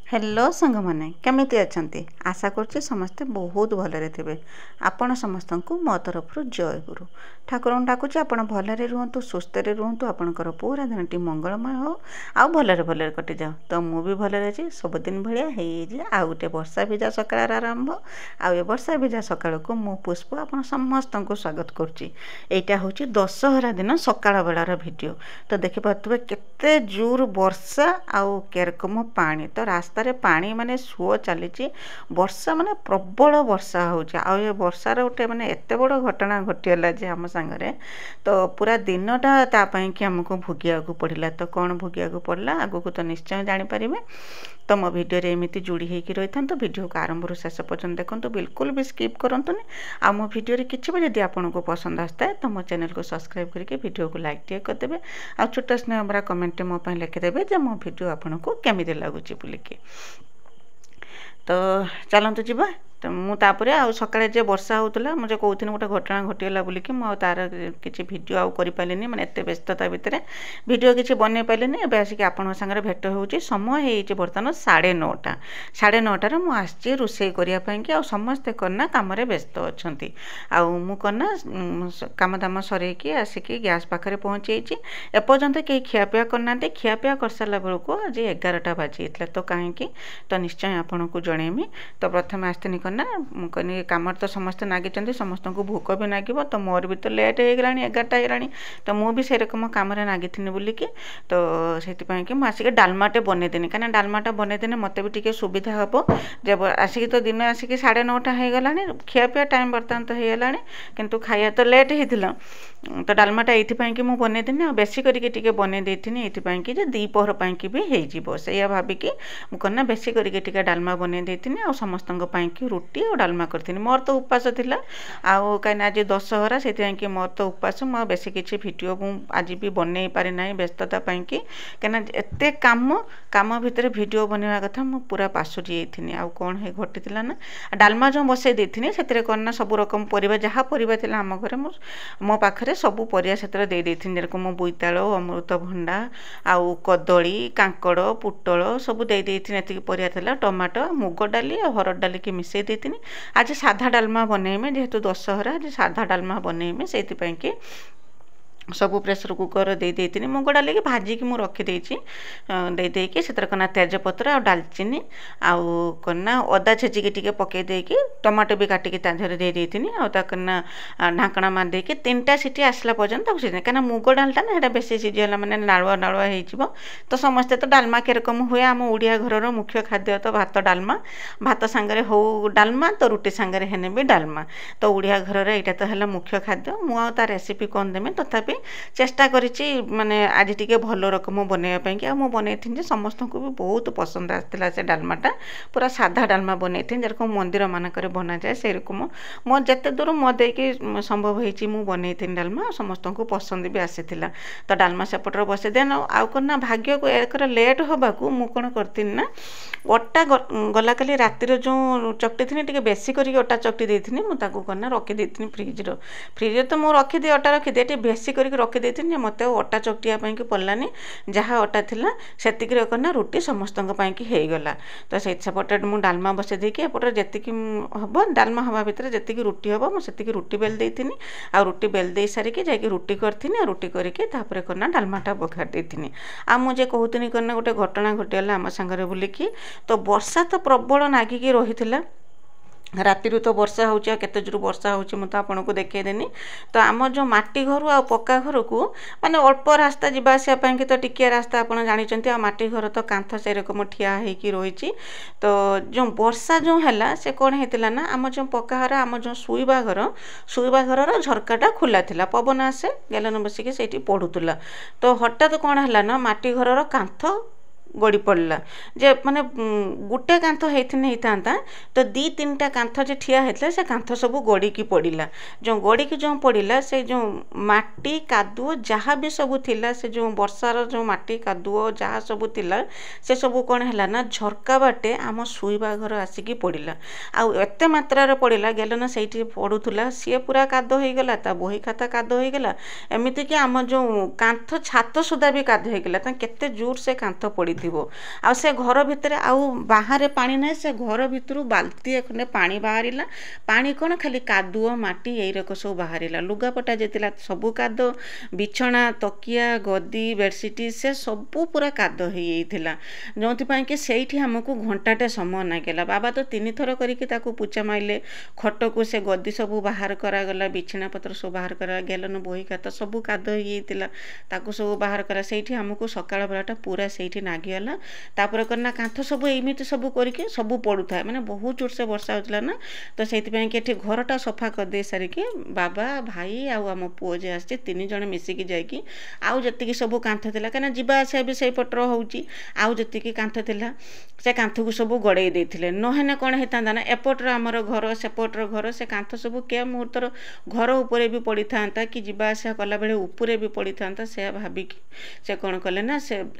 Hello सांग मैंने केमिति अछंती आशा करछि समस्ते बहुत भलरे थिबे। आपण समस्त को मो तरफ जय गुरु ठाकुर डाकुछि आपण भलरे रुहंतु सुस्थ रे रुहंतु आपणकर पूरा दिनटी मंगलमय हो आ भलरे भलरे कटि जाओ। तो मु भी भलरे अछि सब दिन भलिया हेई जे आ उटे वर्षा भिजा सकाळ आरंभ आ ए वर्षा भिजा सकाळ को मु पुष्प आपण समस्त को स्वागत करछि। एटा होछि दशहरा दिन सकाळ बेलार वीडियो। तो देखि पातबे केते जोर वर्षा आ केरकम पानी तो रास्ता रे पानी माने सुओ चली वर्षा माने प्रबल वर्षा हो वर्षार गोटे माने एत बड़ घटना घटीगला जे आम सांगरे तो पूरा दिनटा तापाई कि आमको भोगिया को पड़ला। तो कौन भोगिया को पड़ला आगो को तो निश्चय जानीपर। तो मो भिडियो एमती जोड़ी होकर रही था। तो भिडियो को आरंभ शेष पर्यटन देखो बिल्कुल भी स्किप करंतुनी। आ मो भिडियो किसी भी जब आपको पसंद आसता है तो मो चैनल को सब्सक्राइब करके भिडियो को लाइक टे करदे आ छोटा स्नेह भरा कमेंट मो लिखिदेवे जो मो भिडियो आपको केमिति लगुच बोलिकी। तो चलतु जीवा। तो मुझे आउ सकाଳେ जे वर्षा होता मुझे कहती गोटे घटना घटीगला बोलिकी मु तार किसी भिडियो आउ कर पारे मैंने एत व्यस्तता भितर भिडियो किसी बनई पारे। एवं आसिक आपण सागर भेट हो समय हो बर्तमान 9:30 9:30 मुझे रोषे करने कि समस्ते करना कम व्यस्त अच्छा आउ करना कम दाम सरईकी आसिक गैस पाखे पहुँची एपर्यंत कहीं खियापिया करना। खियापिया कर सारा बेलू आज 11टा बाजी तो कहीं तो निश्चय आपन को जनईमी। तो प्रथम आसनी ना कहनी कम तो समस्ते नागी समस्त को भोक भी नागिब। तो मोर भी तो लेट हो गला 11टा होगा तो मुझे भी से रकम कम नागी बोलिकी। तो से आसिक डालमाटे बनईदेनी कहीं डालमाटा बनईदेने मत भी टी सुविधा हम जब आसिक तो दिन आसिक 9:30 हो गला खियापिया टाइम बर्तमान तो हो गला किंतु खाया तो लेट होता। तो डालमाटा ये मुझे बनईदेनी आ बेसी करके बनई देनी ये कि दीपहर की भी हो से भाविकी मुझे बेसी करके डालमा बनई देनी आ समस्त रुटी और डालमा करती। मोर तो उपास थिला आउ कहीं आज दशहरा से मोर तो उपास मु बेसी किसी भिडियो आज भी बनई पारि ना व्यस्तता कि कहीं एत कम भितर भिडियो बनवा कथा मु पूरा पासुरी थी। आउ कौन है घटी ना डालमा जो बसई देती से करना सब रकम परिबा जहाँ परिबा थिला आम घरे मो पाखरे सब परिया से दे देथि जेरकम बोईताल अमृतभंडा आउ कदली कांकड़ पुटल सब दे देथि एतिक परिया थिला टमाटो मुग डाली और हरड़ डाली की मिसई देती। आज साधा डालमा बनईमे जेहेतु दशहरा आज साधा डालमा बनईमे से सब प्रेसर कुकर दे देती मुग डाल की भाजिकी मुझे रखीदे देकी से कना तेजपत्र आ डालचीनी आउ कना अदा छेचिकी टी पकई देकी टमाटो भी काटिकी ताधर दे देती आना ढाकना मार देकी 3टा सीटी आसला पर्यंत सीझे कहीं मुग डालटा ना बेस सीझीगला मैंने नालुआ नालुआ हो। तो समस्ते तो डालमा केरकम हुए आम ओडिया घर मुख्य खाद्य तो भात डालमा भात सांगरे हो डालमा तो रुटी सांगरे हेने भी डालमा। तो ओडिया घर यहाँ तो है मुख्य खाद्य मुझे रेसिपी कौन देमी तथापि चेष्टा करिछि माने आज टिके भल रकम बनैया कि मु बनैथिन जे समस्त को भी बहुत पसंद आसला से डालमाटा पूरा साधा डालमा बनैथिन जेरकम मंदिर मानकर बना जाए से रकम मो जते दूर मो देकी संभव होइछि मु बनैथिन डालमा समस्त को पसंद भी आसीथिला। तो डालमा सेपटर बसे देन आउ करना भाग्य को एकर लेट होबाकू मु कोन करथिन ना अटा गला काली रातिर जो चकटी थिनी टिके बेसी करी अटा चकटी देथिनी मु ताको करना रखी देथिनी फ्रिज तो मु रखी दे अटा रखी दे बेसी करी रखी देथिनी मत अटा चकटिया कि पड़लानी जहाँ अटा थिला सेतिक करना रुटी समस्त की गला। तो सेपटे मुझे डालमा बसे देकी एपटे जी हम डालमा हवा भितर जी रुटी हम मुझे रुटी बेल देथिनी आ रुटी बेल दे सारिकी जाकि रुटी करथिनी रुटी करके तापर करना डालमाटा बघार देथिनी। आ मुझे कहतनी करना गोटे घटना घटीगला आम सांगरे बोलिकी। तो वर्षा तो प्रबल नागिकी रही राति तो वर्षा होचे केते जोर वर्षा होचे मु तो आपन को देखेदेनी। तो आम जो माटी घर आ पक्का घर को माने अल्प रास्ता जीवा आसिया पई कि तो टिकिया रास्ता आपन जानिचंती आ माटी घर तो कांथ से रकम ठिया हेकी रहिची। तो जो वर्षा जो हैला से कोन हेतिला ना आम जो पक्का घर आम जो सुईबा घर झरकाटा खुला थिला पवन आसे गेलन बसिके सेठी पडुतुला। तो हठात कोन हैला ना माटी घर कांथ गड़ी पड़ला जे माने गोटे कांथ होता तो 2-3टा कांथ जो ठिया होता से कांथ सब गड़ी की पड़ा जो गड़ी की जो पड़ा से जो माटी कादुओ जहाँ भी सब थिला से जो वर्षार जो माटी कादुओ जहाँ सब थिला से सब कौन है ना झरका बाटे आम शुईबा घर आसिकी पड़ा आउ एत मात्रा पड़ा गेल ना से पड़ूला सी पूरा काद हो गला ता बही खाता काद हो गला एमती कि आम जो कांथ छात सुधा भी काद हो गला केते जोर से कांथ पड़ी ହେଇଥିବ ଆଉ ସେ ଘର ଭିତରେ ଆଉ ବାହାରେ ପାଣି ନାହିଁ ସେ ଘର ଭିତରୁ ବାଲ୍ଟିଏ ଖଣ୍ଡେ ପାଣି ବାହାରିଲା ପାଣି କ'ଣ ଖାଲି କାଦୁଅ ମାଟି ଏଇରକ ସବୁ ବାହାରିଲା ଲୁଗାପଟା ଯେଥିଲା ସବୁ କାଦ ବିଛଣା ତକିଆ ଗଦି ବେଡ଼ସିଟ୍ ସେ ସବୁ ପୁରା କାଦ ହେଇଯାଇଥିଲା ଯେଉଁଥିପାଇଁ କି ସେଇଠି ଆମକୁ ଘଣ୍ଟାଟେ ସମୟ ଲାଗିଲା ବାବା ତ 3 ଥର କରିକି ତାକୁ ପୁଛା ମାଇଲେ ଖଟକୁ ସେ ଗଦି ସବୁ ବାହାର କରାଗଲା ବିଛଣା ପତ୍ର ସବୁ ବାହାର କରାଗଲା ଗେଲନ ବହି ଖାତା ସବୁ କାଦ ହେଇଯାଇଥିଲା ତାକୁ ସବୁ ବାହାର କରା ସେଇଠି ଆମକୁ ସକାଳ ବେଳାଟା ପୁରା ସେଇଠି ନାଗିଗଲା ତାପରେ କନା କାନ୍ଥ ସବୁ ଏମିତି ସବୁ କରିକି ସବୁ ପଡ଼ୁଥାଏ ମାନେ ବହୁତ ଜୋରସେ ବର୍ଷା ହେଉଥିଲା ନା ତ ସେଇଥିପାଇଁ କି ଏଠି ଘରଟା ସଫା କରିଦେଇ ସାରିକି ବାବା ଭାଇ ଆଉ ଆମ ପୁଅ ଯେ ଆସିଛି 3 ଜଣ ମିଶିକି ଯାଇକି ଆଉ ଯେତିକି ସବୁ କାନ୍ଥ ଥିଲା କାହିଁକିନା ଯିବା ଆସିବା ବି ସେଇପଟର ହେଉଛି ଆଉ ଯେତିକି କାନ୍ଥ ଥିଲା ସେ କାନ୍ଥକୁ ସବୁ ଗଡ଼େଇ ଦେଇଥିଲେ ନହେଲେ କ'ଣ ହେଇଥାନ୍ତା ନା ଏପଟର ଆମର ଘର ସେପଟର ଘର ସେ କାନ୍ଥ ସବୁ କେ ମୁହୂର୍ତ୍ତର ଘର ଉପରେ ବି ପଡ଼ିଥାନ୍ତା କି ଯିବା ଆସିବା କଲାବେଳେ ଉପରେ ବି ପଡ଼ିଥାନ୍ତା ସେ ଭାବିକି ସେ କ'ଣ କଲେ ନା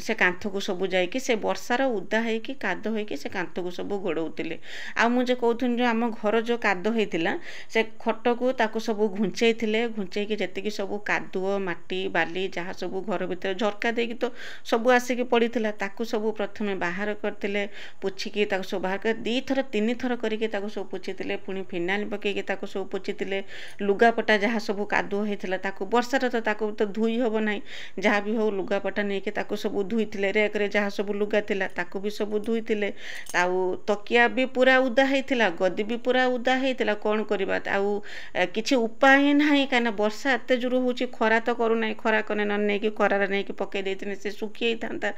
ସେ କାନ୍ଥକୁ ସବୁ ଯାଇକି ସେ ବର୍ଷାର ଉଦା ହେଇକି କାଦ ହେଇକି ସେ କାନ୍ଥକୁ ସବୁ ଗୋଡ଼ଉଥିଲେ ଆଉ ମୁଁ ଯେ କହୁଥିଲି ଯେ ଆମ ଘର ଯେଉଁ କାଦ ହେଇଥିଲା ସେ ଖଟକୁ ତାକୁ ସବୁ ଘୁଞ୍ଚେଇଥିଲେ ଘୁଞ୍ଚେଇକି ଯେତିକି ସବୁ କାଦୁଅ ମାଟି ବାଲି ଯାହା ସବୁ ଘର ଭିତରେ ଝରକା ଦେଇକି ତ ସବୁ ଆସିକି ପଡ଼ିଥିଲା ତାକୁ ସବୁ ପ୍ରଥମେ ବାହାର କରିଥିଲେ ପୋଛିକି ତାକୁ ସବୁ ବାହାର କରି 2 ଥର 3 ଥର କରିକି ତାକୁ ସବୁ ପୋଛିଥିଲେ ପୁଣି ଫିନାଇଲ୍ ପକେଇକି ତାକୁ ସବୁ ପୋଛିଥିଲେ ଲୁଗାପଟା ଯାହା ସବୁ କାଦୁଅ ହେଇଥିଲା ତାକୁ ବର୍ଷାରେ ତ ତାକୁ ତ ଧୋଇ ହେବ ନାହିଁ ଯାହା ବି ହେଉ ଲୁଗାପଟା ନେଇକି ତାକୁ ସବୁ ଧୋଇଥିଲେ ରେକ୍ରେ ଯାହା ସବୁ ଲୁଗା ଥିଲା ତାକୁ ବି ସବୁ ଧୋଇଥିଲେ ଆଉ ତକିଆ ବି ପୁରା ଉଦା ହେଇଥିଲା ଗଦି ବି ପୁରା ଉଦା ହେଇଥିଲା କ'ଣ କରିବା ଆଉ କିଛି ଉପାୟ ହିଁ ନାହିଁ କାହିଁକିନା ବର୍ଷା ଏତେ ଜୋର ହେଉଛି ଖରା ତ କରୁନାହିଁ ଖରା କନେ ନ ନେଇକି ଖରାରେ ନେଇକି ପକେଇ ଦେଇଥିଲେ ସେ ଶୁଖି ହେଇଥାନ୍ତା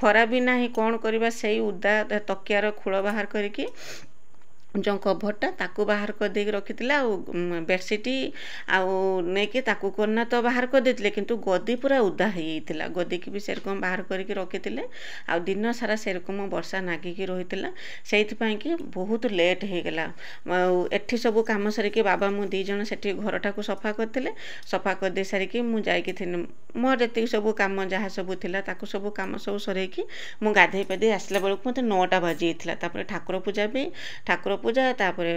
ଖରା ବି ନାହିଁ କ'ଣ କରିବା ସେଇ ଉଦା ତକିଆର ଖୋଳ ବାହାର କରିକି ଯେଉଁ କଭରଟା ତାକୁ ବାହାର କରିଦେଇକି ରଖିଥିଲା ଆଉ ବେଡ଼ସିଟ୍ ଆଉ ନେଇକି ତାକୁ କନା ତ ବାହାର କରିଦେଇଥିଲେ କିନ୍ତୁ ଗଦି ପୁରା ଉଦା ହେଇଯାଇଥିଲା ଗଦିକି ବି ସେରକମ ବାହାର କରିକି ରଖିଥିଲେ ଆଉ ଦିନ ସାରା ସେରକମ ବର୍ଷା ନାଗିକି ରହିଥିଲା ସେଇଥିପାଇଁ କି ବହୁତ ଲେଟ୍ ହେଇଗଲା ଆଉ ଏଠି ସବୁ କାମ ସାରିକି ବାବା ମୁଁ 2 ଜଣ ସେଠି ଘରଟାକୁ ସଫା କରିଥିଲେ ସଫା କରିଦେଇ ସାରିକି ମୁଁ ଯାଇକି ଥିଲି ମୋର ଯେତିକି ସବୁ କାମ ଯାହା ସବୁ ଥିଲା ତାକୁ ସବୁ କାମ ସବୁ ସରେଇକି ମୁଁ ଗାଧେଇ ପାଧେଇ ଆସିଲା ବେଳକୁ ମୋତେ 9ଟା ବାଜିଯାଇଥିଲା ତାପରେ ଠାକୁର ପୂଜା ବି ଠାକୁର ପୂଜା ତାପରେ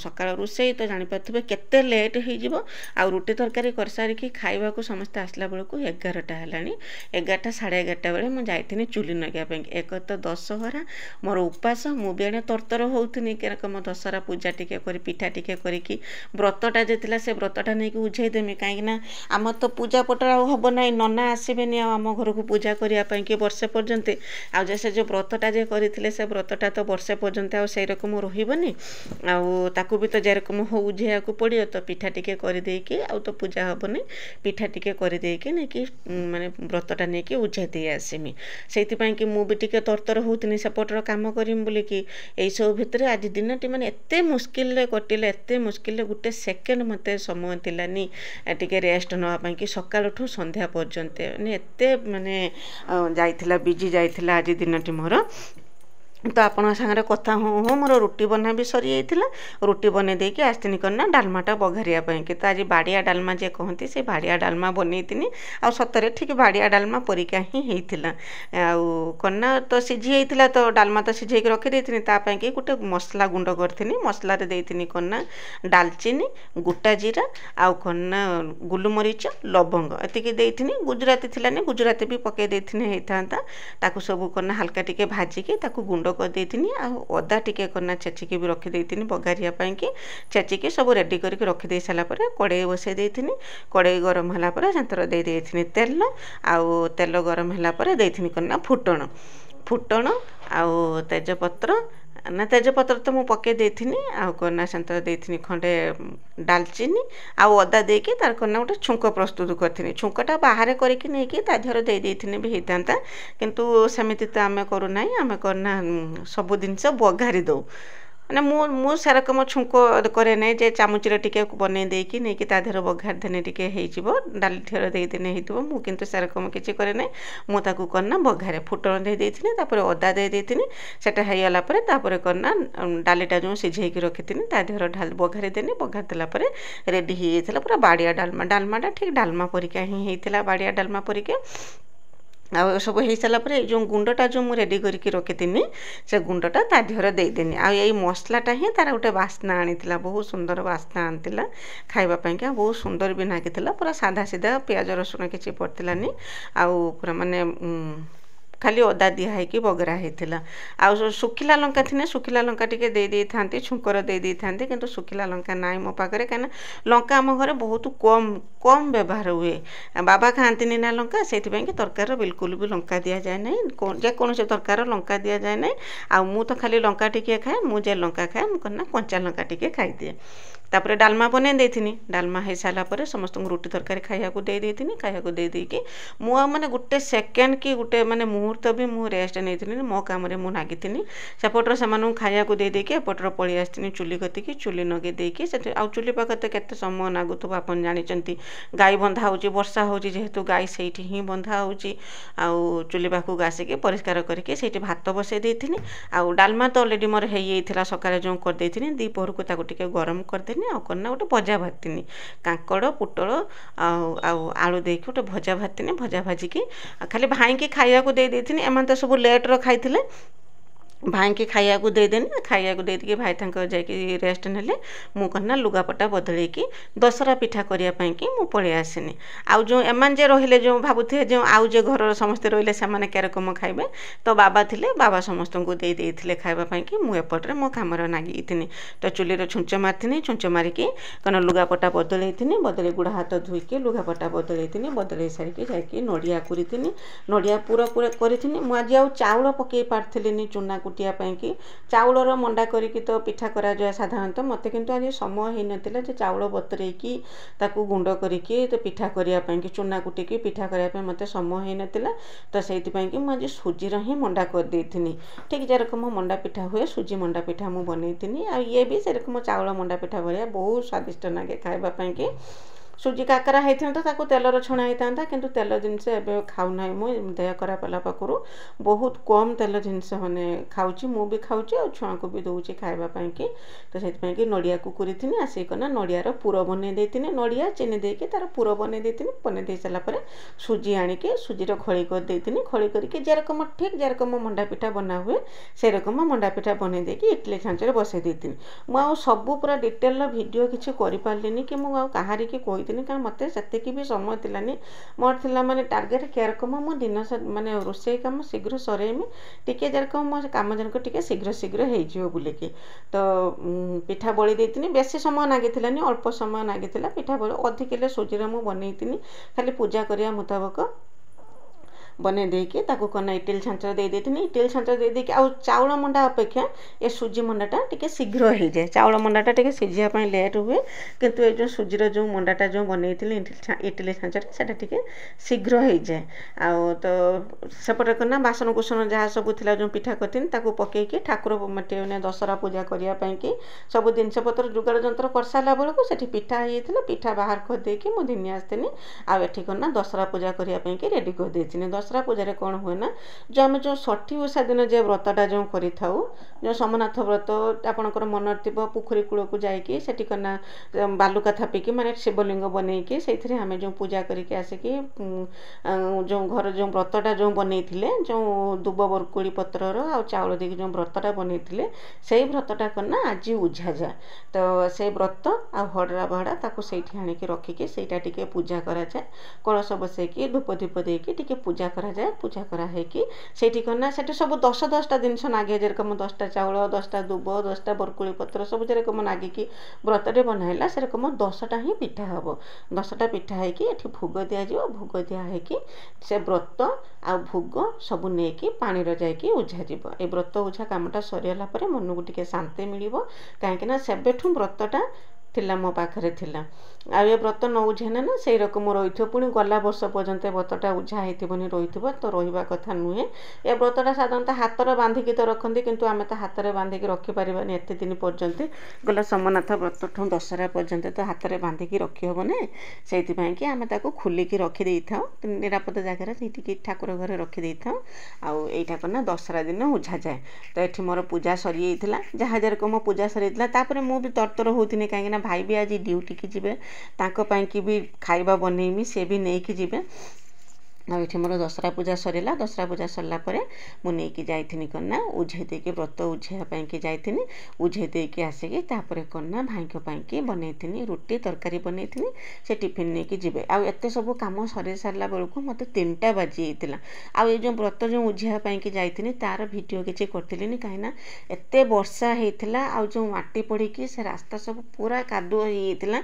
ସକାଳ ରୋଷେଇ ତ ଜାଣିପାରୁଥିବେ କେତେ ଲେଟ୍ ହେଇଯିବ ଆଉ ରୁଟି ତରକାରୀ କରିସାରିକି ଖାଇବାକୁ ସମସ୍ତେ ଆସିଲା ବେଳକୁ 11ଟା ହେଲାଣି 11ଟା 11:30 ବେଳେ ମୁଁ ଯାଇଥିଲି ଚୁଲି ଲଗାଇବା ପାଇଁ ଏକ ତ ଦଶହରା ମୋର ଉପାସ ମୁଁ ବି ଏଣେ ତରତର ହେଉଥିଲି କେରକମ ଦଶହରା ପୂଜା ଟିକେ କରି ପିଠା ଟିକେ କରିକି ବ୍ରତଟା ଯେ ଥିଲା ସେ ବ୍ରତଟା ନେଇକି ଉଝେଇଦେମି କାହିଁକିନା ଆମର ତ ପୂଜା ପଟଳ ଆଉ ହେବ ନାହିଁ ନନା ଆସିବେନି ଆଉ ଆମ ଘରକୁ ପୂଜା କରିବା ପାଇଁ କି ବର୍ଷେ ପର୍ଯ୍ୟନ୍ତ ଆଉ ଯେ ସେ ଯେଉଁ ବ୍ରତଟା ଯେ କରିଥିଲେ ସେ ବ୍ରତଟା ତ ବର୍ଷେ ପର୍ଯ୍ୟନ୍ତ ଆଉ ସେଇ ରକମ ରହିବନି ଆଉ ତାକୁ ବି ତ ଯେରକମ ହଉ ଉଝେଇବାକୁ ପଡ଼ିବ ତ ପିଠା ଟିକେ କରିଦେଇକି ଆଉ ତ ପୂଜା ହେବନି ପିଠା ଟିକେ କରିଦେଇକି ନେଇକି ମାନେ ବ୍ରତଟା ନେଇକି ଉଝେଇ ଦେଇ ଆସିମି ସେଇଥିପାଇଁ କି ମୁଁ ବି ଟିକେ ତରତର ହେଉଥିଲି ସେପଟର କାମ କରିମି ବୋଲିକି ଏଇସବୁ ଭିତରେ ଆଜି ଦିନଟି ମାନେ ଏତେ ମୁସ୍କିଲରେ କଟିଲେ ଏତେ ମୁସ୍କିଲରେ ଗୋଟେ ସେକେଣ୍ଡ ମୋତେ ସମୟ ଥିଲାନି ଟିକେ ରେଷ୍ଟ ନେବା ପାଇଁ କି ସକାଳଠୁ ସନ୍ଧ୍ୟା ପର୍ଯ୍ୟନ୍ତ ମାନେ ଏତେ ମାନେ ଯାଇଥିଲା ବିଜି ଯାଇଥିଲା ଆଜି ଦିନଟି ମୋର ତ ଆପଣଙ୍କ ସାଙ୍ଗରେ କଥା ହଉ ମୋର ରୁଟି ବନା ବି ସରିଯାଇଥିଲା ରୁଟି ବନେଇ ଦେଇକି ଆସିଥିଲି କ'ଣ ନା ଡାଲମାଟା ବଘାରିବା ପାଇଁକି ତ ଆଜି ବାଡ଼ିଆ ଡାଲମା ଯିଏ କହନ୍ତି ସେ ବାଡ଼ିଆ ଡାଲମା ବନେଇଥିଲି ଆଉ ସତରେ ଠିକ୍ ବାଡ଼ିଆ ଡାଲମା ପରିକା ହିଁ ହେଇଥିଲା ଆଉ କ'ଣ ନା ତ ସିଝି ହେଇଥିଲା ତ ଡାଲମା ତ ସିଝେଇକି ରଖିଦେଇଥିଲି ତା ପାଇଁକି ଗୋଟେ ମସଲା ଗୁଣ୍ଡ କରିଥିଲି ମସଲାରେ ଦେଇଥିଲି କ'ଣ ନା ଡାଲଚିନି ଗୋଟା ଜିରା ଆଉ କ'ଣ ନା ଗୋଲମରିଚ ଲବଙ୍ଗ ଏତିକି ଦେଇଥିଲି ଗୁଜୁରାତି ଥିଲାନି ଗୁଜୁରାତି ବି ପକେଇ ଦେଇଥିଲି ହେଇଥାନ୍ତା ତାକୁ ସବୁ କ'ଣ ନା ହାଲକା ଟିକେ ଭାଜିକି ତାକୁ ଗୁଣ୍ଡ କରିଦେଇଥିଲି ଆଉ ଅଦା ଟିକେ କନା ଛେଚିକି ବି ରଖିଦେଇଥିଲି ବଘାରିବା ପାଇଁକି ଛେଚିକି ସବୁ ରେଡ଼ି କରିକି ରଖିଦେଇ ସାରିଲା ପରେ କଡ଼େଇ ବସାଇ ଦେଇଥିଲି କଡ଼େଇ ଗରମ ହେଲା ପରେ ସେଥିରେ ଦେଇଥିଲି ତେଲ ଆଉ ତେଲ ଗରମ ହେଲା ପରେ ଦେଇଥିଲି କନା ଫୁଟଣ ଆଉ ତେଜପତ୍ର ନା ତେଜପତ୍ର ତ ମୁଁ ପକାଇ ଦେଇଥିଲି ଆଉ କନା ସେଥିରେ ଦେଇଥିଲି ଖଣ୍ଡେ ଡାଲଚିନି ଆଉ ଅଦା ଦେଇକି ତାର କନା ଗୋଟେ ଛୁଙ୍କ ପ୍ରସ୍ତୁତ କରିଥିଲି ଛୁଙ୍କଟା ବାହାରେ କରିକି ନେଇକି ତା ଦେହରେ ଦେଇଥିଲି ବି ହେଇଥାନ୍ତା କିନ୍ତୁ ସେମିତି ତ ଆମେ କରୁନାହିଁ ଆମେ କନା ସବୁ ଜିନିଷ ବଘାରି ଦେଉ ମାନେ ମୁଁ ସେରକମ ଛୁଙ୍କ କରେ ନାହିଁ ଯେ ଚାମଚରେ ଟିକେ ବନେଇ ଦେଇକି ନେଇକି ତା ଦେହରେ ବଘାରି ଦେନେ ଟିକେ ହେଇଯିବ ଡାଲି ଥିରେ ଦେଇଦେନେ ହେଇଥିବ ମୁଁ କିନ୍ତୁ ସେରକମ କିଛି କରେ ନାହିଁ ମୁଁ ତାକୁ କନା ବଘାରେ ଫୁଟଣ ଦେଇଥିଲି ତାପରେ ଅଦା ଦେଇଥିଲି ସେଟା ହେଇଗଲା ପରେ ତାପରେ କନା ଡାଲିଟା ଯେଉଁ ସିଝେଇକି ରଖିଥିଲି ତା ଦେହରେ ବଘାରି ଦେନି ବଘାରି ଦେଲା ପରେ ରେଡ଼ି ହେଇଯାଇଥିଲା ପୁରା ବାଡ଼ିଆ ଡାଲମାଟା ଠିକ୍ ଡାଲମା ପରିକା ହିଁ ହେଇଥିଲା ବାଡ଼ିଆ ଡାଲମା ପରିକା ଆଉ ସବୁ ହେଇସାରିଲା ପରେ ଏଇ ଯେଉଁ ଗୁଣ୍ଡଟା ଯେଉଁ ମୁଁ ରେଡ଼ି କରିକି ରଖିଥିଲି ସେ ଗୁଣ୍ଡଟା ତା ଦେହରେ ଦେଇଦେନି ଆଉ ଏଇ ମସଲାଟା ହିଁ ତାର ଗୋଟେ ବାସ୍ନା ଆଣିଥିଲା ବହୁତ ସୁନ୍ଦର ବାସ୍ନା ଆଣିଥିଲା ଖାଇବା ପାଇଁକା ବହୁତ ସୁନ୍ଦର ବି ଲାଗିଥିଲା ପୁରା ସାଧା ସିଧା ପିଆଜ ରସୁଣ କିଛି ପଡ଼ିଥିଲାନି ଆଉ ପୁରା ମାନେ खाली अदा दिखाई बगरा होता आउ सुखिला लंका थी सुखिला लंका टी दे था छुंकर दे था कि सुखिला लंका ना मो पाखे कहीं लंका आम घर बहुत कम कम व्यवहार हुए बाबा खाती ना लंका से तरकार बिल्कुल भी लंका दि जाए ना जेकोसी तरकार लंका दि जाए ना आउ तो खाली लंका टिके खाए मुझे लंका खाए मुझे कंचा लंका टिके खाईदिए तापर डालमा बने देथिनी डालमा हो सारापर समस्त रुटी तरकारी खाया देती खाया देदेकि मुझे मैंने गोटे सेकेंड कि गोटे मैंने मुहूर्त भी मुझे रेस्ट नहीं मो काम मुझे नागी सेपटर से खाया देदेकि एपटर पलि आसनी चुली कतिकी चुली नगे देकी आउ चुली पाखे तो केते समय नागुथब आपन जानिचंती गाई बंधा होची वर्षा होची जेहेतु गाई सेठी ही बंधा होची आउ चुली पाखु आसिकी परिष्कार करके सेठी भात बसई देथिनी आउ डालमा तो ऑलरेडी मोर हेई जाइथिला सकाळे जो कर देथिनी दीपहर को ताको टिके गरम करदेनी आउ करना गोटे भजा भाजनी कांकड़ पुटल आउ आलू देकी गोटे भजा भाजनी भजा भाजिकी खाली भाई की खाया दे देथिनी एमान तो सब लेट्र खाइथिले भाई की खाया देदेनी खाया देदी भाई जाकि रेस्ट नेले मु कहना लुगापटा बदल की दशहरा पिठा करने की मु पलि आसनी आउ जो एमान जे रहिले जो भावुथे जो आउ जे घर समस्ते रहिले से क्या रकम खाइबे तो बाबा थिले बाबा समस्त को दे देथिले खाइबा कि मु एपटरे मो कामर नागी थिनी तो चुली छुंच मारथिनी छुंच मारिकी कन लुगापटा बदलैथिनी बदले गुड़ा हाथ धोईकी लुगापटा बदलैथिनी बदलै सारिकी जाकि नड़िया कुरीथिनी नड़िया पूरा पूरा करिथिनी मु आज आउ चाउल पकई पारथिलिनी चुना कुटिया कि चाउलर मंडा करिकी तो पिठा करा जाए साधारणतः मते किंतु आज समय ही नथिला जे चाउल बतरेकी ताकू गुंड करिकी तो पिठा करिया पई कि चुना कुटिकी पिठा करिया पई मते समय ही नथिला तो सेति पई कि मु आज सुजीर ही मंडा कर देथिनी ठीक जे रकम मंडा पिठा हुए सुजी मंडा पिठा मु बनैथिनी आ ये भी से रकम चाउल मंडा पिठा भलिया बहुत स्वादिष्ट लागे खाइबा पई कि सुजी काकरा होता ताको तेलर छणा होता किंतु तेल जिनस एबे खाऊना मु देह खराब होला पाखरु बहुत कम तेल जिनस माने खाऊची मु भी खाऊची और छुआ को भी दउची खाइबा पई कि तो सेति कि नड़िया को कुरीथिनी आसिकना नड़ियार पुर बने देथिनी नड़िया चीनी देकी तार पुर बने देथिनी बने दे साला परे सुजी आनिके सुजीर खळी कर देथिनी खळी करके जे रकम ठीक जे रकम मंडा पिठा बना हुए से रकम मंडा पिठा बने देकी इडली छांचरे बसे देथिनी मु आ सब पूरा डिटेल वीडियो किछि करि पारलिनी कि मु आ कहारी की कोइ कारण मत से भी समय थिलानी मोर थिला माने टार्गेट क्या रकम मो दिन माने रोषे काम शीघ्र सरेमी टिके जरकम मो काम जनक टिके शीघ्र शीघ्र हो बुलिकी तो पिठा बड़ी देती बेसी समय नागिलानी अल्प समय नागिला पिठा बड़ी अधिक सुजीर मु बनईनी खाली पूजा करिया मुताबक बने देकी ताकू कना इटिल छांचर दे देथिनी इटिल छांचर दे देकी आ चाउल मंडा अपेक्षा ए सुजी मंडाटा टिके शीघ्र हो जाए चाउल मंडाटा टिके सिझिया पई लेट हुए किंतु ए जो सुजीर जो मंडाटा जो बनईथिली इटिल छांचर सेटा टिके शीघ्र हो जाए आ तो सेपटे कना बासन कुसन जहाँ सब थिला जो पिठा करथिन ताकू पकेकी ठाकुर मटे दशहरा पूजा करिया पई कि सब जिनस पत्र जुगाड़ जंत्र कर साला बेलू सेठी पिठा होइथिला पिठा बाहर कर देकी मु दिनी आस्थिनी आ एठी कना दशहरा पूजा करिया पई कि रेडी कर देथिनी दशहरा पूजा कौन हुए ना जो आम जो षठी ओषा दिन जो व्रतटा जो करूँ जो सोमनाथ व्रत आपंकर मन थी पोखरी कूल को जाकि सेठिकना बालुका थापिकी माने शिवलिंग बनईकी से आम जो पूजा करके आसिकी जो घर जो व्रतटा जो बनई जो दुब बरकुड़ी पत्रर आ चाउल देकी जो व्रतटा बनई से व्रतटा करना आज उझा जाए तो से व्रत आ हड़रा बहड़ा ताको सेठी आनिकी रखिकी सेटा टिके पूजा करा जाए कलश बसैकी धूप दीप देकी टिके पूजा करा जाए पूजा करा है कि सेठी करना सेठी सब 10-10टा जिनस नागे जेरकम 10टा चाउल 10टा दुब 10टा बरकुड़ी पत्र सब जेरकम नागिकी व्रतटे बनाइला से रकम 10टा ही पिठा हम 10टा पिठा है कि एठी भोग दिया जाव भोग दिया है कि से व्रत आ भोग सब नेकी पानी रे जाइकी उझा जीव ए व्रत उझा कामटा सरीला परे मन को टिके शांति मिलिबो काहेकि ना सेबेठू व्रतटा थिला मो पाखरे थिला आ ये व्रत न उझेना ना से रकम रही पुणी गला वर्ष पर्यंत व्रतटा उझा होनी रही तो रहा कथा नुहे ए व्रतटा साधारणतः हाथ में बांधिकी तो रखती किंतु आम तो हाथ में बांधिकी रखिपारानी एत दिन पर्यंत गला सोमनाथ व्रत ठूँ दशहरा पर्यंत तो हाथ में बांधिकी रखी हेब ना से कि आम खोलिकी रखिदे था निरापद जगार से ठाकुर घर रखिदे था आईटा करना दशहरा दिन उझा जाए तो ये मोर पूजा सरी जहाँ जेरकम पूजा सरी मुझे तरतर होती कहीं भाई भी आज ड्यूटी की जीवे तांको पाई की भी खाइबा बनईमी से भी नहीं कि जीवे ଏଠି ମୋର ଦଶହରା ପୂଜା ସରିଲା। ଦଶହରା ପୂଜା ସରିଲା ପରେ ମୁଁ ନେଇକି ଯାଇଥିନି କନା ଉଝେଇ ଦେଇକି ବ୍ରତ ଉଝେଇବା ପାଇଁକି ଯାଇଥିନି। ଉଝେଇ ଦେଇକି ଆସିକି ତାପରେ କନା ଭାଇଙ୍କ ପାଇଁକି ବନେଇଥିନି ରୁଟି ତରକାରୀ ବନେଇଥିନି। ସେ ଟିଫିନ୍ ନେଇକି ଯିବେ। ଆଉ ଏତେ ସବୁ କାମ ସରେଇ ସାରିଲା ବେଳକୁ ମୋତେ 3ଟା ବାଜି ଯାଇଥିଲା। ଆଉ ଏଇ ଯେଉଁ ବ୍ରତ ଯେଉଁ ଉଝେଇବା ପାଇଁକି ଯାଇଥିନି ତାର ଭିଡ଼ିଓ କିଛି କରିଥିଲିନି, କାହିଁକିନା ଏତେ ବର୍ଷା ହେଇଥିଲା। ଆଉ ଯେଉଁ ମାଟି ପଡ଼ିକି ସେ ରାସ୍ତା ସବୁ ପୁରା କାଦୁଅ ହେଇଯାଇଥିଲା,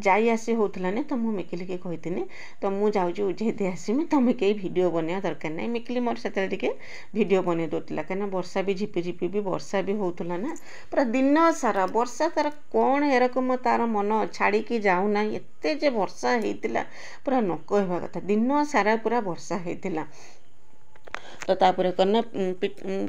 ଯାଇ ଆସି ହେଉଥିଲାନି। ତ ମୁଁ ମିକିଲିକି କହିଥିନି ତ ମୁଁ ଯାଉଛି ଉଝେଇ ଦେଇ ଆସିମି, ତମେ କେହି ଭିଡ଼ିଓ ବନେଇବା ଦରକାର ନାହିଁ। ମିକିଲି ମୋର ସେତେବେଳେ ଟିକେ ଭିଡ଼ିଓ ବନେଇ ଦେଉଥିଲା, କାହିଁକିନା ବର୍ଷା ବି ଝିପିଝିପି ବି ବର୍ଷା ବି ହେଉଥିଲା ନା, ପୁରା ଦିନ ସାରା ବର୍ଷା। ତାର କ'ଣ ଏରକମ ତାର ମନ ଛାଡ଼ିକି ଯାଉନାହିଁ। ଏତେ ଯେ ବର୍ଷା ହେଇଥିଲା ପୁରା ନ କହିବା କଥା, ଦିନ ସାରା ପୁରା ବର୍ଷା ହେଇଥିଲା। ତ ତାପରେ କନା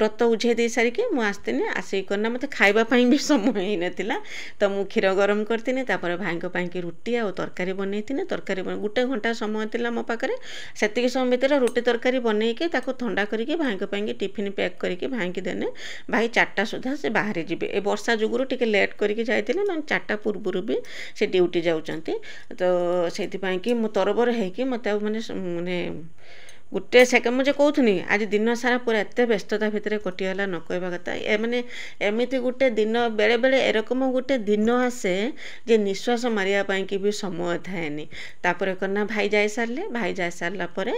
ବ୍ରତ ଉଝେଇ ଦେଇ ସାରିକି ମୁଁ ଆସିଥିନି। ଆସିକି କନା ମୋତେ ଖାଇବା ପାଇଁ ବି ସମୟ ହେଇନଥିଲା। ତ ମୁଁ କ୍ଷୀର ଗରମ କରିଥିନି, ତାପରେ ଭାଇଙ୍କ ପାଇଁକି ରୁଟି ଆଉ ତରକାରୀ ବନେଇଥିନି। ତରକାରୀ 1 ଘଣ୍ଟା ସମୟ ଥିଲା ମୋ ପାଖରେ। ସେତିକି ସମୟ ଭିତରେ ରୁଟି ତରକାରୀ ବନେଇକି ତାକୁ ଥଣ୍ଡା କରିକି ଭାଇଙ୍କ ପାଇଁକି ଟିଫିନ୍ ପ୍ୟାକ୍ କରିକି ଭାଇଙ୍କି ଦେନେ ଭାଇ 4ଟା ସୁଦ୍ଧା ସେ ବାହାରି ଯିବେ। ଏ ବର୍ଷା ଯୋଗୁରୁ ଟିକେ ଲେଟ୍ କରିକି ଯାଇଥିଲେ, ନହେଲେ 4ଟା ପୂର୍ବରୁ ବି ସେ ଡ୍ୟୁଟି ଯାଉଛନ୍ତି। ତ ସେଇଥିପାଇଁକି ମୁଁ ତରବର ହେଇକି ମୋତେ ଆଉ ମାନେ ଗୋଟେ ସେକେଣ୍ଡ ମୁଁ ଯେ କହୁଥିନି ଆଜି ଦିନ ସାରା ପୁରା ଏତେ ବ୍ୟସ୍ତତା ଭିତରେ କଟିଗଲା ନ କହିବା କଥା। ଏମିତି ଗୋଟେ ଦିନ ବେଳେବେଳେ ଏରକମ ଗୋଟେ ଦିନ ଆସେ ଯେ ନିଶ୍ୱାସ ମାରିବା ପାଇଁକି ବି ସମୟ ଥାଏନି। ତାପରେ କନା ଭାଇ ଯାଇସାରିଲେ। ଭାଇ ଯାଇସାରିଲା ପରେ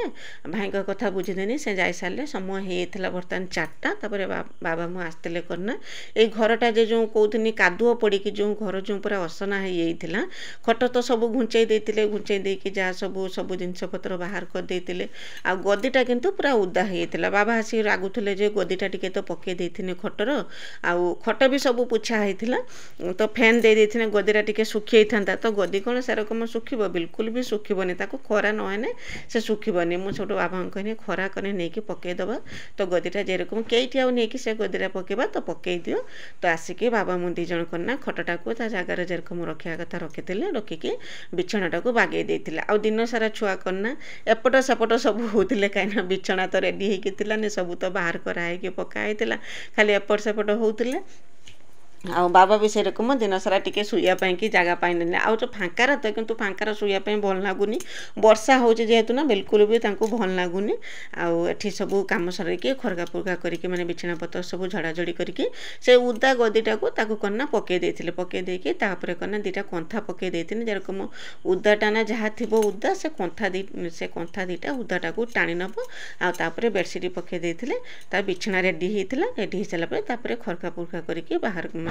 ଭାଇଙ୍କ କଥା ବୁଝିଦେନି। ସେ ଯାଇସାରିଲେ, ସମୟ ହେଇଯାଇଥିଲା ବର୍ତ୍ତମାନ 4ଟା। ତାପରେ ବାବା ମୁଁ ଆସିଥିଲେ କନା ଏଇ ଘରଟା ଯେ ଯେଉଁ କହୁଥିନି କାଦୁଅ ପଡ଼ିକି ଯେଉଁ ଘର ଯେଉଁ ପୁରା ଅସନା ହେଇଯାଇଥିଲା, ଖଟ ତ ସବୁ ଘୁଞ୍ଚେଇ ଦେଇଥିଲେ। ଘୁଞ୍ଚେଇ ଦେଇକି ଯାହା ସବୁ ଜିନିଷପତ୍ର ବାହାର କରିଦେଇଥିଲେ। ଆଉ ଗଦିଟା କିନ୍ତୁ ପୁରା ଓଦା ହେଇଯାଇଥିଲା। ବାବା ଆସିକି ରାଗୁଥିଲେ ଯେ ଗଦିଟା ଟିକେ ତ ପକେଇ ଦେଇଥିନେ ଖଟର, ଆଉ ଖଟ ବି ସବୁ ପୋଛା ହେଇଥିଲା। ତ ଫ୍ୟାନ୍ ଦେଇ ଦେଇଥିନେ ଗଦିଟା ଟିକେ ଶୁଖିଯାଇଥାନ୍ତା। ତ ଗଦି କ'ଣ ସେରକମ ଶୁଖିବ? ବିଲକୁଲ ବି ଶୁଖିବନି, ତାକୁ ଖରା ନହେଲେ ସେ ଶୁଖିବନି। ମୁଁ ସେଠୁ ବାବାଙ୍କୁ କହିନି ଖରା କନେ ନେଇକି ପକେଇଦେବା। ତ ଗଦିଟା ଯେରକମ କେଇଠି ଆଉ ନେଇକି ସେ ଗଦିଟା ପକେଇବା, ତ ପକେଇ ଦିଅ। ତ ଆସିକି ବାବା ମୁଁ 2 ଜଣ କନା ଖଟଟାକୁ ତା ଜାଗାରେ ଯେରକମ ରଖିବା କଥା ରଖିଥିଲେ। ରଖିକି ବିଛଣାଟାକୁ ବାଗେଇ ଦେଇଥିଲେ। ଆଉ ଦିନ ସାରା ଛୁଆ କନା ଏପଟ ସେପଟ ସବୁ ହେଉଥିଲେ, କାହିଁକିନା ବିଛଣା ତ ରେଡ଼ି ହେଇକି ଥିଲାନି, ସବୁ ତ ବାହାର କରାହେଇକି ପକା ହେଇଥିଲା, ଖାଲି ଏପଟ ସେପଟ ହେଉଥିଲେ। ଆଉ ବାବା ବି ସେରକମ ଦିନ ସାରା ଟିକେ ଶୋଇବା ପାଇଁକି ଜାଗା ପାଇଲେନି। ଆଉ ଯେଉଁ ଫାଙ୍କାର ତ କିନ୍ତୁ ଫାଙ୍କାର ଶୋଇବା ପାଇଁ ଭଲ ଲାଗୁନି। ବର୍ଷା ହେଉଛି ଯେହେତୁ ନା, ବିଲକୁଲ ବି ତାଙ୍କୁ ଭଲ ଲାଗୁନି। ଆଉ ଏଠି ସବୁ କାମ ସରେଇକି ଖରକା ଫୁରକା କରିକି ମାନେ ବିଛଣା ପତ୍ର ସବୁ ଝଡ଼ାଝଡ଼ି କରିକି ସେ ଓଦା ଗଦିଟାକୁ ତାକୁ କନା ପକେଇ ଦେଇଥିଲେ। ପକେଇ ଦେଇକି ତାପରେ କନା 2ଟା କନ୍ଥା ପକେଇ ଦେଇଥିଲି। ଯେରକମ ଓଦାଟା ନା ଯାହା ଥିବ ଓଦା, ସେ କନ୍ଥା 2ଟା ଓଦାଟାକୁ ଟାଣି ନେବ। ଆଉ ତାପରେ ବେଡ଼ସିଟ୍ ପକେଇ ଦେଇଥିଲେ। ତା ବିଛଣା ରେଡ଼ି ହେଇଥିଲା। ରେଡ଼ି ହେଇସାରିଲା ପରେ ତାପରେ ଖରକା ଫୁରକା କରିକି ବାହାର ମାନେ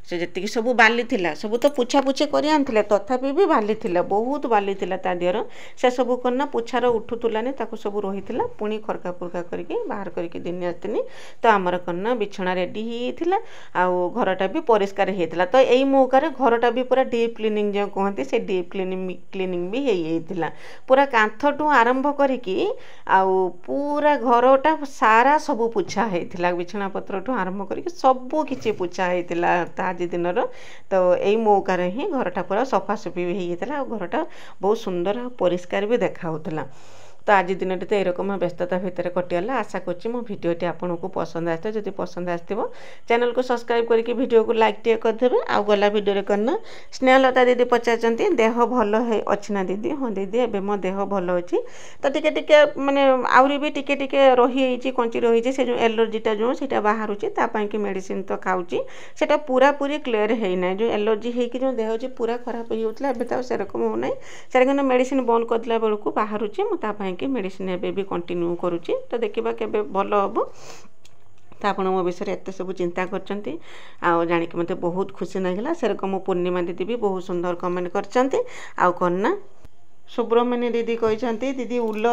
ସେ ଯେତିକି ସବୁ ବାଲି ଥିଲା ସବୁ ତ ପୋଛାପୋଛି କରି ଆଣିଥିଲେ, ତଥାପି ବି ବାଲି ଥିଲା, ବହୁତ ବାଲି ଥିଲା ତା ଦେହର। ସେ ସବୁ କନା ପୋଛାର ଉଠୁଥିଲାନି, ତାକୁ ସବୁ ରହିଥିଲା। ପୁଣି ଖରକା ଫୁରକା କରିକି ବାହାର କରିକି ଦିନେ ଆସିନି। ତ ଆମର କନା ବିଛଣା ରେଡ଼ି ହେଇଯାଇଥିଲା। ଆଉ ଘରଟା ବି ପରିଷ୍କାର ହେଇଥିଲା। ତ ଏଇ ମୌକାରେ ଘରଟା ବି ପୁରା ଡିପ୍ କ୍ଲିନିଂ ଯେଉଁ କୁହନ୍ତି, ସେ ଡିପ୍ କ୍ଲିନିଂ ବି ହେଇଯାଇଥିଲା। ପୁରା କାନ୍ଥଠୁ ଆରମ୍ଭ କରିକି ଆଉ ପୁରା ଘରଟା ସାରା ସବୁ ପୋଛା ହେଇଥିଲା। ବିଛଣା ପତ୍ରଠୁ ଆରମ୍ଭ କରିକି ସବୁ କିଛି ପୋଛା ହେଇଥିଲା ତା ଆଜି ଦିନର। ତ ଏଇ ମୌକାରେ ହିଁ ଘରଟା ପୁରା ସଫାସଫି ବି ହେଇଯାଇଥିଲା। ଆଉ ଘରଟା ବହୁତ ସୁନ୍ଦର ଆଉ ପରିଷ୍କାର ବି ଦେଖାହେଉଥିଲା। ତ ଆଜି ଦିନଟି ତ ଏରକମ ବ୍ୟସ୍ତତା ଭିତରେ କଟିଗଲା। ଆଶା କରୁଛି ମୋ ଭିଡ଼ିଓଟି ଆପଣଙ୍କୁ ପସନ୍ଦ ଆସିଥିବ। ଯଦି ପସନ୍ଦ ଆସିଥିବ ଚ୍ୟାନେଲକୁ ସବସ୍କ୍ରାଇବ୍ କରିକି ଭିଡ଼ିଓକୁ ଲାଇକ୍ ଟିକେ କରିଦେବେ। ଆଉ ଗଲା ଭିଡ଼ିଓରେ କନା ସ୍ନେହଲତା ଦିଦି ପଚାରିଛନ୍ତି ଦେହ ଭଲ ଅଛି ନା ଦିଦି? ହଁ ଦିଦି, ଏବେ ମୋ ଦେହ ଭଲ ଅଛି। ତ ଟିକେ ଟିକେ ମାନେ ଆହୁରି ବି ଟିକେ ଟିକେ ରହିଯାଇଛି, କଞ୍ଚି ରହିଛି। ସେ ଯେଉଁ ଏଲର୍ଜିଟା ଯେଉଁ ସେଇଟା ବାହାରୁଛି, ତା ପାଇଁକି ମେଡ଼ିସିନ୍ ତ ଖାଉଛି। ସେଇଟା ପୁରାପୁରି କ୍ଲିୟର୍ ହେଇନାହିଁ। ଯେଉଁ ଏଲର୍ଜି ହେଇକି ଯେଉଁ ଦେହ ହେଉଛି ପୁରା ଖରାପ ହେଇଯାଉଥିଲା, ଏବେ ତ ଆଉ ସେରକମ ହେଉନାହିଁ। ସେଟା କିନ୍ତୁ ମେଡ଼ିସିନ୍ ବନ୍ଦ କରିଦେଲା ବେଳକୁ ବାହାରୁଛି। ମୁଁ ତା ପାଇଁକି ମେଡ଼ିସିନ୍ ଏବେ ବି କଣ୍ଟିନ୍ୟୁ କରୁଛି। ତ ଦେଖିବା କେବେ ଭଲ ହେବ। ତ ଆପଣ ମୋ ବିଷୟରେ ଏତେ ସବୁ ଚିନ୍ତା କରିଛନ୍ତି, ଆଉ ଜାଣିକି ମୋତେ ବହୁତ ଖୁସି ଲାଗିଲା। ସେରକମ ପୂର୍ଣ୍ଣିମା ଦିଦି ବି ବହୁତ ସୁନ୍ଦର କମେଣ୍ଟ କରିଛନ୍ତି। ଆଉ କ'ଣ ନା ସୁବ୍ରମଣ୍ୟ ଦିଦି କହିଛନ୍ତି ଦିଦି ଉଲ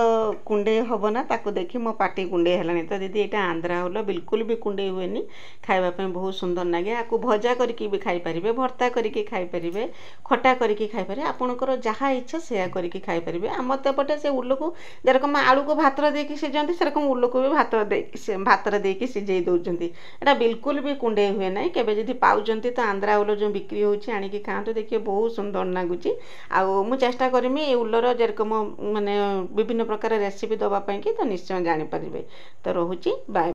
କୁଣ୍ଡେଇ ହେବ ନା? ତାକୁ ଦେଖି ମୋ ପାଟି କୁଣ୍ଡେଇ ହେଲାଣି। ତ ଦିଦି ଏଇଟା ଆନ୍ଧ୍ରା ଉଲ, ବିଲକୁଲ ବି କୁଣ୍ଡେଇ ହୁଏନି। ଖାଇବା ପାଇଁ ବହୁତ ସୁନ୍ଦର ଲାଗେ। ଆକୁ ଭଜା କରିକି ବି ଖାଇପାରିବେ, ଭର୍ତ୍ତା କରିକି ଖାଇପାରିବେ, ଖଟା କରିକି ଖାଇପାରିବେ। ଆପଣଙ୍କର ଯାହା ଇଚ୍ଛା ସେୟା କରିକି ଖାଇପାରିବେ। ଆମର ତ ଏପଟେ ସେ ଉଲକୁ ଯେରକମ ଆଳୁକୁ ଭାତରେ ଦେଇକି ସିଝାନ୍ତି, ସେରକମ ଉଲକୁ ବି ଭାତରେ ଦେଇକି ସିଝେଇ ଦେଉଛନ୍ତି। ଏଇଟା ବିଲକୁଲ ବି କୁଣ୍ଡେଇ ହୁଏ ନାହିଁ। କେବେ ଯଦି ପାଉଛନ୍ତି ତ ଆନ୍ଧ୍ରା ଉଲ ଯେଉଁ ବିକ୍ରି ହେଉଛି ଆଣିକି ଖାଆନ୍ତୁ, ଦେଖିବେ ବହୁତ ସୁନ୍ଦର ଲାଗୁଛି। ଆଉ ମୁଁ ଚେଷ୍ଟା କରିମି ଏ ଉଲର ଯେରକମ ମାନେ ବିଭିନ୍ନ ପ୍ରକାର ରେସିପି ଦେବା ପାଇଁକି, ତ ନିଶ୍ଚୟ ଜାଣିପାରିବେ। ତ ରହୁଛି, ବାଏ।